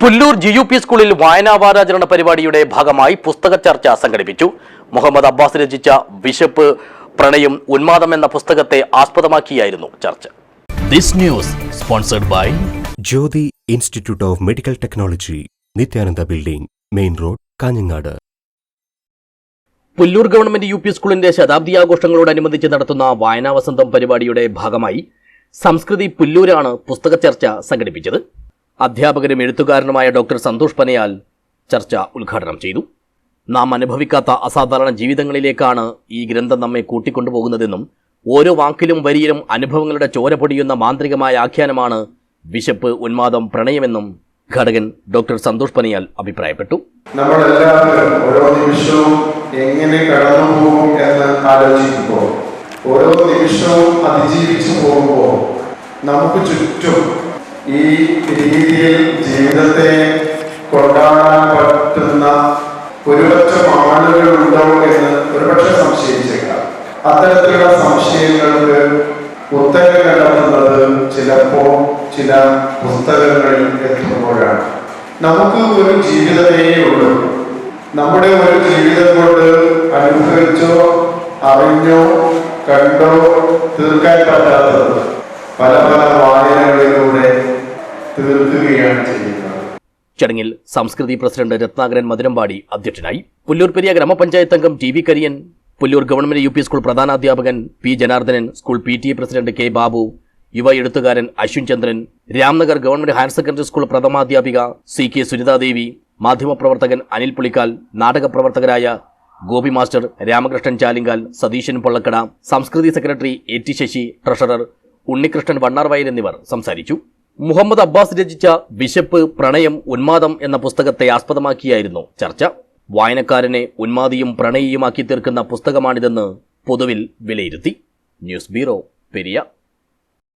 Pullur GUP സ്കൂളിൽ വായനാവാരാചരണ പരിപാടിയുടെ ഭാഗമായി പുസ്തക ചർച്ച സംഘടിപ്പിച്ചു. മുഹമ്മദ് അബ്ബാസ് രചിച്ച വിശപ്പ്, പ്രണയം, ഉന്മാദം എന്ന പുസ്തകത്തെ ആസ്പദമാക്കിയായിരുന്നു ചർച്ച. This news sponsored by Jyoti Institute of Medical Technology, Nityananda Building, Main Road, Kanhangad. Pullur government UP സ്കൂളിന്റെ ശതാബ്ദി ആഘോഷങ്ങളോടനുബന്ധിച്ച് നടത്തുന്ന വായനാ വസന്തം പരിപാടിയുടെ ഭാഗമായി സംസ്കൃതി പുല്ലൂരാണ് പുസ്തക ചർച്ച സംഘടിപ്പിച്ചത്. അധ്യാപകരും എഴുത്തുകാരനുമായ ഡോക്ടർ സന്തോഷ് പനയാൽ ചർച്ച ഉദ്ഘാടനം ചെയ്തു. നാം അനുഭവിക്കാത്ത അസാധാരണ ജീവിതങ്ങളിലേക്കാണ് ഈ ഗ്രന്ഥം നമ്മെ കൂട്ടിക്കൊണ്ടുപോകുന്നതെന്നും ഓരോ വാക്കിലും വരിയിലും അനുഭവങ്ങളുടെ ചോര പൊടിയുന്ന മാന്ത്രികമായ ആഖ്യാനമാണ് വിശപ്പ്, ഉന്മാദം, പ്രണയമെന്നും ഘടകൻ ഡോക്ടർ സന്തോഷ് പനയാൽ അഭിപ്രായപ്പെട്ടു. നമ്മളെല്ലാവരും ഓരോ നിമിഷവും എങ്ങനെ കടന്നു പോകും എന്ന് ആലോചിക്കുമ്പോൾ, ഓരോ നിമിഷവും അതിജീവിച്ചു പോകുമ്പോൾ നമുക്ക് ചുറ്റും ഈ രീതിയിൽ ജീവിതത്തെ കൊണ്ടാടാൻ പറ്റുന്ന ഒരുപറ്റം ആളുകളുണ്ടോ എന്ന് ഒരുപക്ഷെ സംശയിച്ചേക്കാം. അത്തരത്തിലുള്ള സംശയങ്ങൾക്ക് ഉത്തരം കണ്ടെത്തുന്നത് ചിലപ്പോൾ ചില പുസ്തകങ്ങളിൽ എത്തുമ്പോഴാണ്. നമുക്ക് ഒരു ജീവിതമേ ഉള്ളൂ. നമ്മുടെ ഒരു ജീവിതം കൊണ്ട് അനുഭവിച്ചോ അറിഞ്ഞോ കണ്ടോ തീർക്കാൻ പറ്റാത്തത് പല പല വായനകളിലൂടെ തീർക്കുകയാണ് ചെയ്യുന്നത്. ചടങ്ങിൽ സംസ്കൃതി പ്രസിഡന്റ് രത്നാകരൻ മധുരമ്പാടി അധ്യക്ഷനായി. പുല്ലൂർ പെരിയ ഗ്രാമപഞ്ചായത്ത് അംഗം TV Kariyan, Pullur government UP school പ്രധാനാധ്യാപകൻ P Janardhanan, school PTA president K Babu, യുവ എഴുത്തുകാരൻ Ashwin Chandran, Ramnagar government higher secondary school പ്രഥമാധ്യാപിക CK സുനിതാദേവി, മാധ്യമപ്രവർത്തകൻ അനിൽ പുളിക്കാൽ, നാടകപ്രവർത്തകരായ Gopi master, Ramakrishnan Chalingal, Satheesan Pollakkada, Samskriti secretary AT Sasi, treasurer Unnikrishnan Vannarvayal എന്നിവർ സംസാരിച്ചു. മുഹമ്മദ് അബ്ബാസ് രചിച്ച വിശപ്പ്, പ്രണയം, ഉന്മാദം എന്ന പുസ്തകത്തെ ആസ്പദമാക്കിയായിരുന്നു ചർച്ച. വായനക്കാരനെ ഉന്മാദിയും പ്രണയിയുമാക്കി തീർക്കുന്ന പുസ്തകമാണിതെന്ന് പൊതുവിൽ വിലയിരുത്തി. News bureau, Periya.